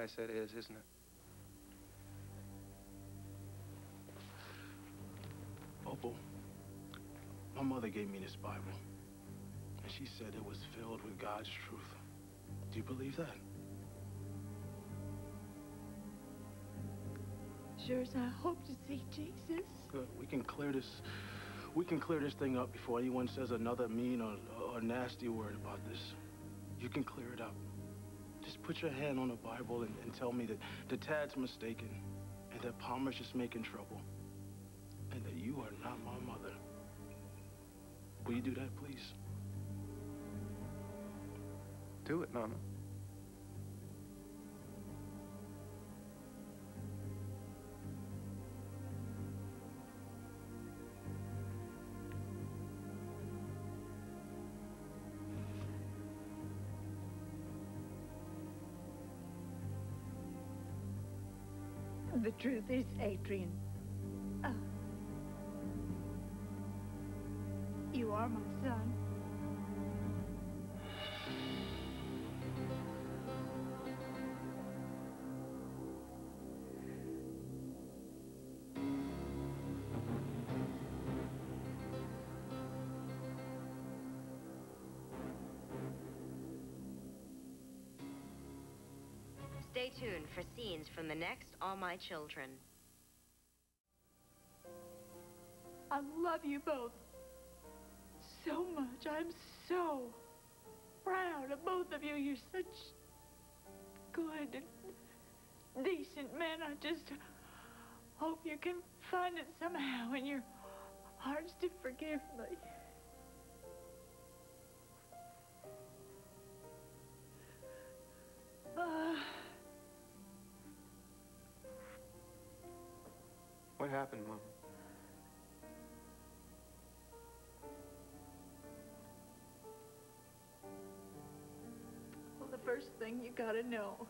I said is, isn't it? Opal, my mother gave me this Bible, and she said it was filled with God's truth. Do you believe that? Sure as I hope to see Jesus. Good. We can clear this thing up before anyone says another mean or nasty word about this. You can clear it up. Just put your hand on the Bible and tell me that Tad's mistaken, and that Palmer's just making trouble, and that you are not my mother. Will you do that, please? Do it, Mama. The truth is, Adrian, you are my son. Stay tuned for scenes from the next All My Children. I love you both so much. I'm so proud of both of you. You're such good and decent men. I just hope you can find it somehow in your hearts to forgive me. What happened, Mom? Well, the first thing you gotta know,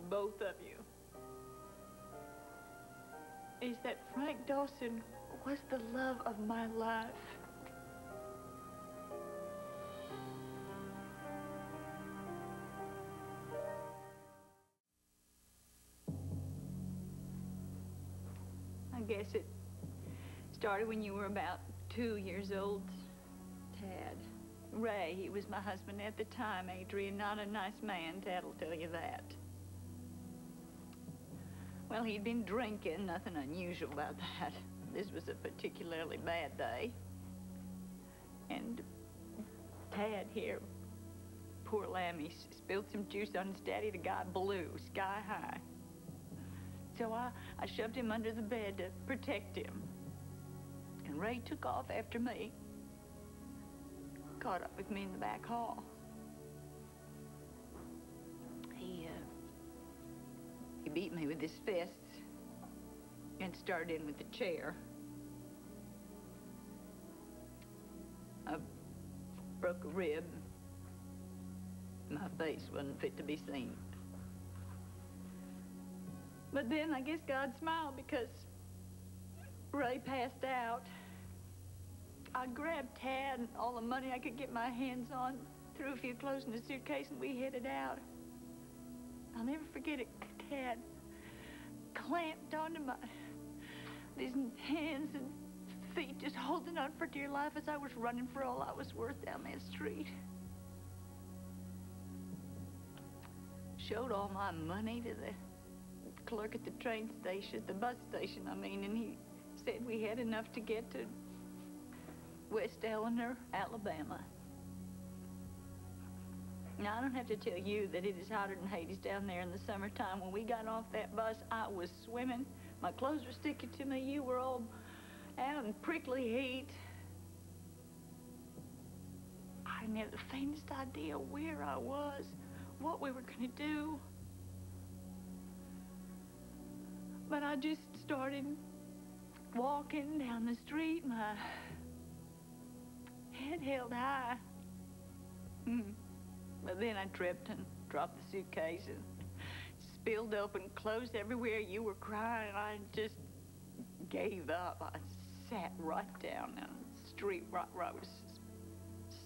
both of you, is that Frank Dawson was the love of my life. I guess it started when you were about 2 years old, Tad. Ray, he was my husband at the time, Adrian, not a nice man, Tad will tell you that. Well, he'd been drinking, nothing unusual about that. This was a particularly bad day. And Tad here, poor lamb, he spilled some juice on his daddy. The guy blew sky high. So I shoved him under the bed to protect him. And Ray took off after me. Caught up with me in the back hall. He beat me with his fists and started in with the chair. I broke a rib. My face wasn't fit to be seen. But then I guess God smiled because Ray passed out. I grabbed Tad and all the money I could get my hands on, threw a few clothes in a suitcase, and we headed out. I'll never forget it. Tad clamped onto these hands and feet, just holding on for dear life as I was running for all I was worth down that street. Showed all my money to the clerk at the train station, the bus station, I mean, and he said we had enough to get to West Eleanor, Alabama. Now, I don't have to tell you that it is hotter than Hades down there in the summertime. When we got off that bus, I was swimming. My clothes were sticking to me. You were all out in prickly heat. I didn't have the faintest idea where I was, what we were going to do. But I just started walking down the street, my head held high. But then I tripped and dropped the suitcase and spilled open clothes everywhere. You were crying, and I just gave up. I sat right down on the street right where I was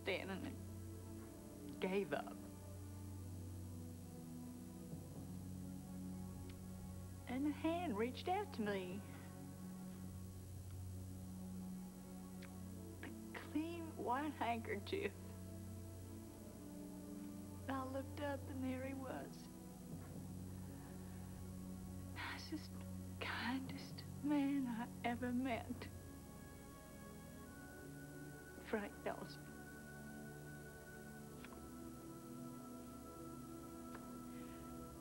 standing and gave up. and a hand reached out to me. The clean white handkerchief. I looked up and there he was. Nicest, kindest man I ever met. Frank Dawson.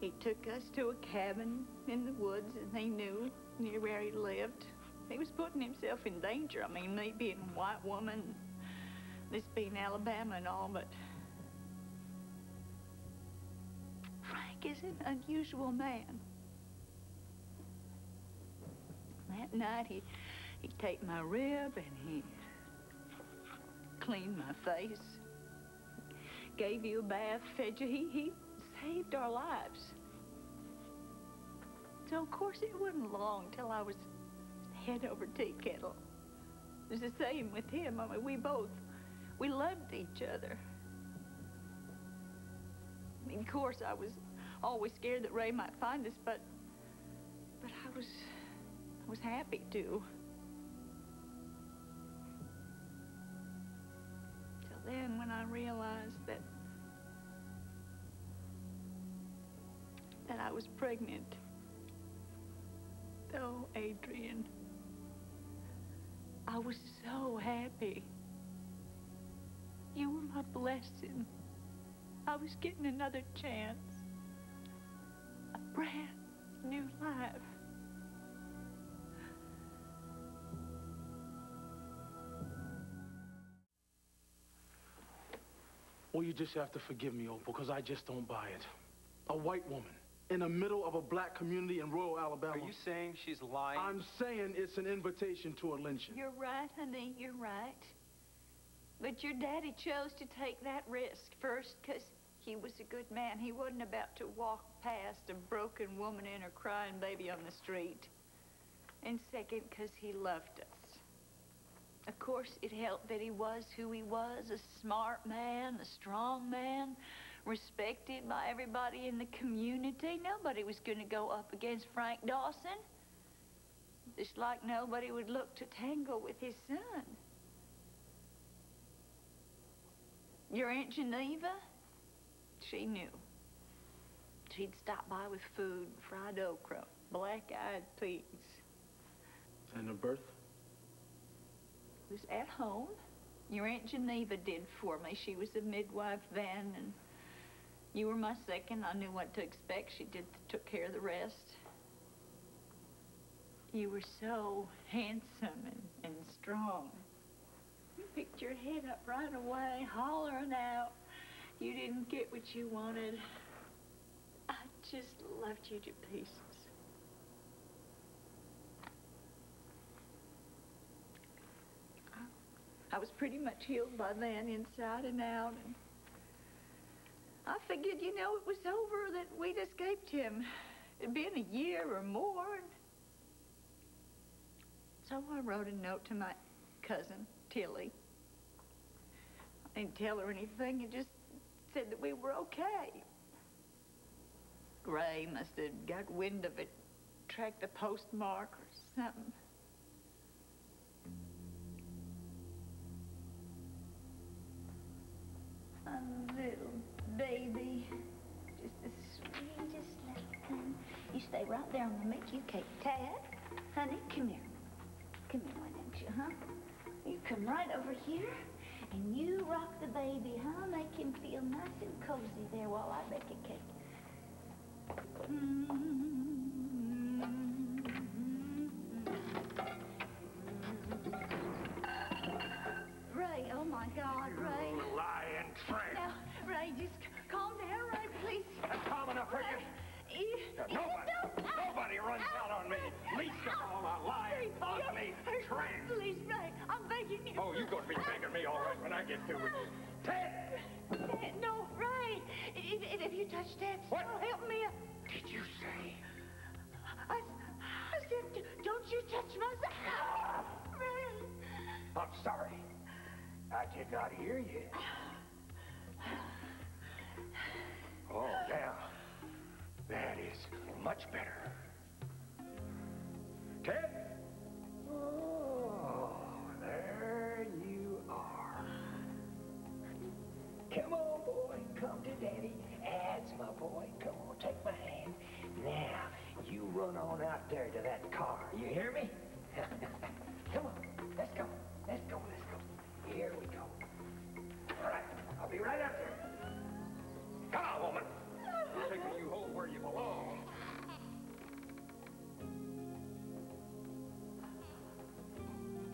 He took us to a cabin in the woods that he knew near where he lived. He was putting himself in danger. I mean, me being a white woman, this being Alabama and all, but Frank is an unusual man. That night, he'd take my rib and he cleaned my face, gave you a bath, fed you. He saved our lives. So, of course, it wasn't long till I was head over tea kettle. It was the same with him. I mean, we loved each other. I mean, of course, I was always scared that Ray might find us, but I was happy to. Till then, when I realized that I was pregnant. Oh, Adrian, I was so happy. You were my blessing. I was getting another chance. A brand new life. Well, you just have to forgive me, Opal, because I just don't buy it. A white woman in the middle of a black community in rural Alabama. Are you saying she's lying? I'm saying it's an invitation to a lynching. You're right, honey, you're right. But your daddy chose to take that risk. First, because he was a good man. He wasn't about to walk past a broken woman and her crying baby on the street. And second, because he loved us. Of course, it helped that he was who he was, a smart man, a strong man, respected by everybody in the community. Nobody was going to go up against Frank Dawson. Just like nobody would look to tangle with his son. Your Aunt Geneva, she knew. She'd stop by with food, fried okra, black-eyed peas. And the birth? It was at home. Your Aunt Geneva did for me. She was a midwife then, and you were my second. I knew what to expect. She took care of the rest. You were so handsome and strong. You picked your head up right away, hollering out. You didn't get what you wanted. I just loved you to pieces. I was pretty much healed by then, inside and out. And I figured, you know, it was over, that we'd escaped him. It'd been a year or more. So I wrote a note to my cousin, Tilly. I didn't tell her anything. I just said that we were okay. Ray must have got wind of it, tracked the postmark or something. A little baby, just the sweetest little thing. You stay right there. I'm gonna make you cake. Tad, honey, come here. Come here, why don't you, huh? You come right over here, and you rock the baby, huh? Make him feel nice and cozy there while I bake a cake. Ray, oh my God, Ray. You lying tramp. Now, Ray, just calm down, Ray, please. That's calm enough for you. Nobody runs out on me. Least of all a lying, ugly tramp. Please, Ray, I'm begging you. Oh, you're going to be begging me all right when I get through with you. Ted! No, Ray. If you touch Ted, What? help me. Did you say? I said, don't you touch my son. Ray. I'm sorry. I did not hear you. Oh, now, that is much better. Ted? Oh, there you are. Come on, boy. Come to Daddy. That's my boy. Come on, take my hand. Now, you run on out there to that car. You hear me? Come on. Let's go. Let's go. Let's go. Here we go. All right. I'll be right out there. Come on, woman. I'm taking you home where you belong.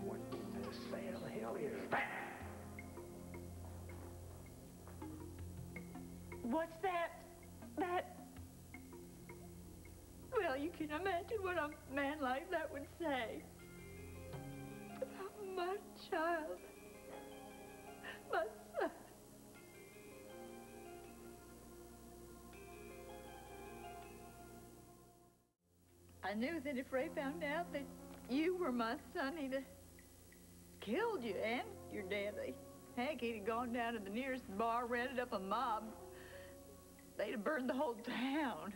What in the Sam hell is that? What's that? Well, you can imagine what a man like that would say. About my child. My son. I knew that if Ray found out that you were my son, he'd have killed you and your daddy. Heck, he'd have gone down to the nearest bar, rented up a mob. They'd have burned the whole town.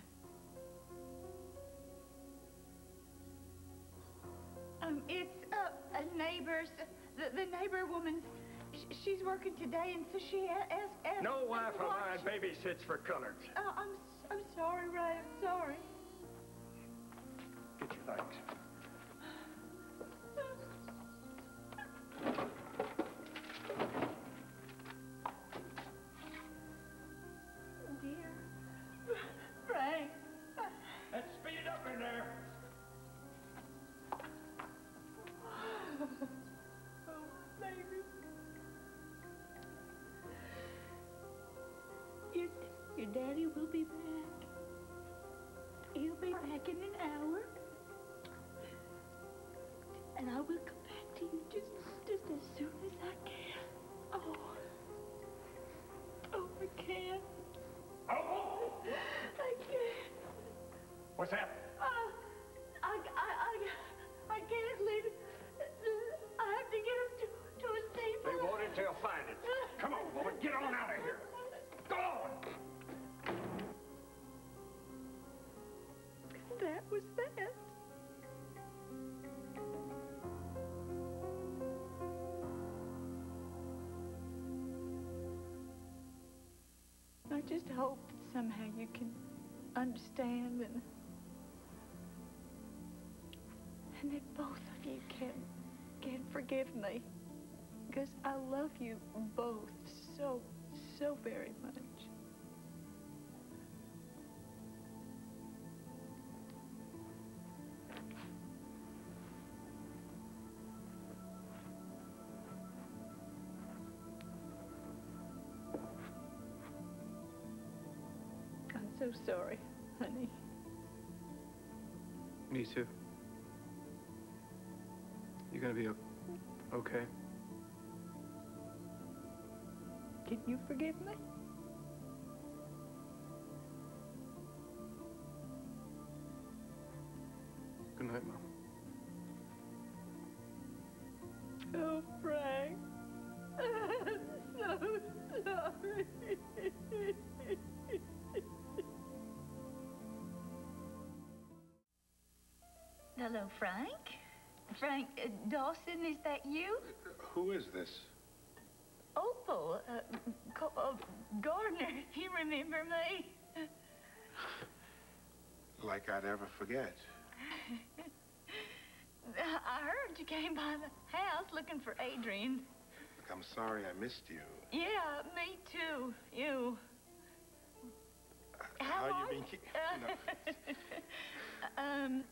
It's a neighbor's, the neighbor woman, she's working today, and so she asked No wife of mine babysits for coloreds. Oh, I'm sorry, Ray, I'm sorry. Get your things. Dear Frank. Let's speed it up in there. Oh, baby. Your daddy will be back. He'll be back in an hour. And I will come back to you just as soon as I can. Oh, I can't. Oh! I can't. What's that? I can't leave. I have to get him to a safe They place. won't until find it. Come on, woman, get on out of here. Go on. That was that. I just hope that somehow you can understand and that both of you can forgive me, because I love you both so very much. I'm so sorry, honey. Me too. You gonna be okay? Can you forgive me? Good night, Mom. Oh, Frank. I'm so sorry. Hello, Frank. Frank Dawson, is that you? Who is this? Opal, Gardner, you remember me? Like I'd ever forget. I heard you came by the house looking for Adrian. Look, I'm sorry I missed you. Yeah, me too. You. How you been keeping? No.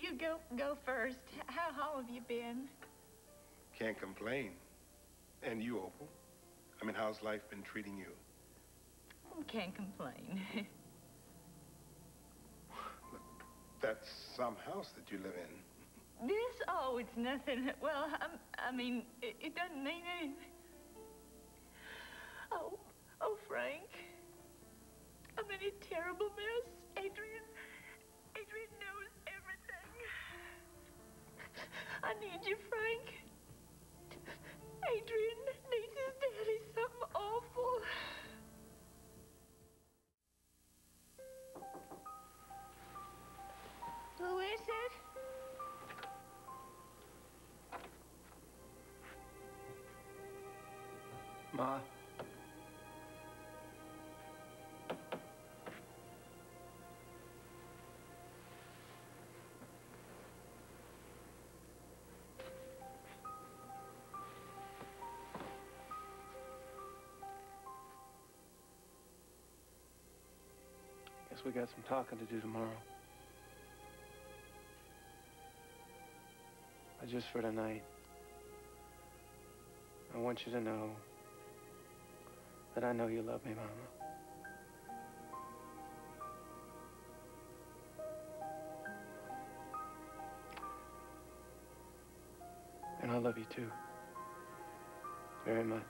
You go first. How have you been? Can't complain. And you, Opal? I mean, how's life been treating you? Can't complain. Look, that's some house that you live in. This? Oh, it's nothing. Well, I mean, it doesn't mean anything. Oh, Frank. I'm in a terrible mess. Adrian knows everything. I need you, Frank. Adrian needs his daddy something awful. Who is it? Ma. Guess we got some talking to do tomorrow. But just for tonight, I want you to know that I know you love me, Mama. And I love you too. Very much.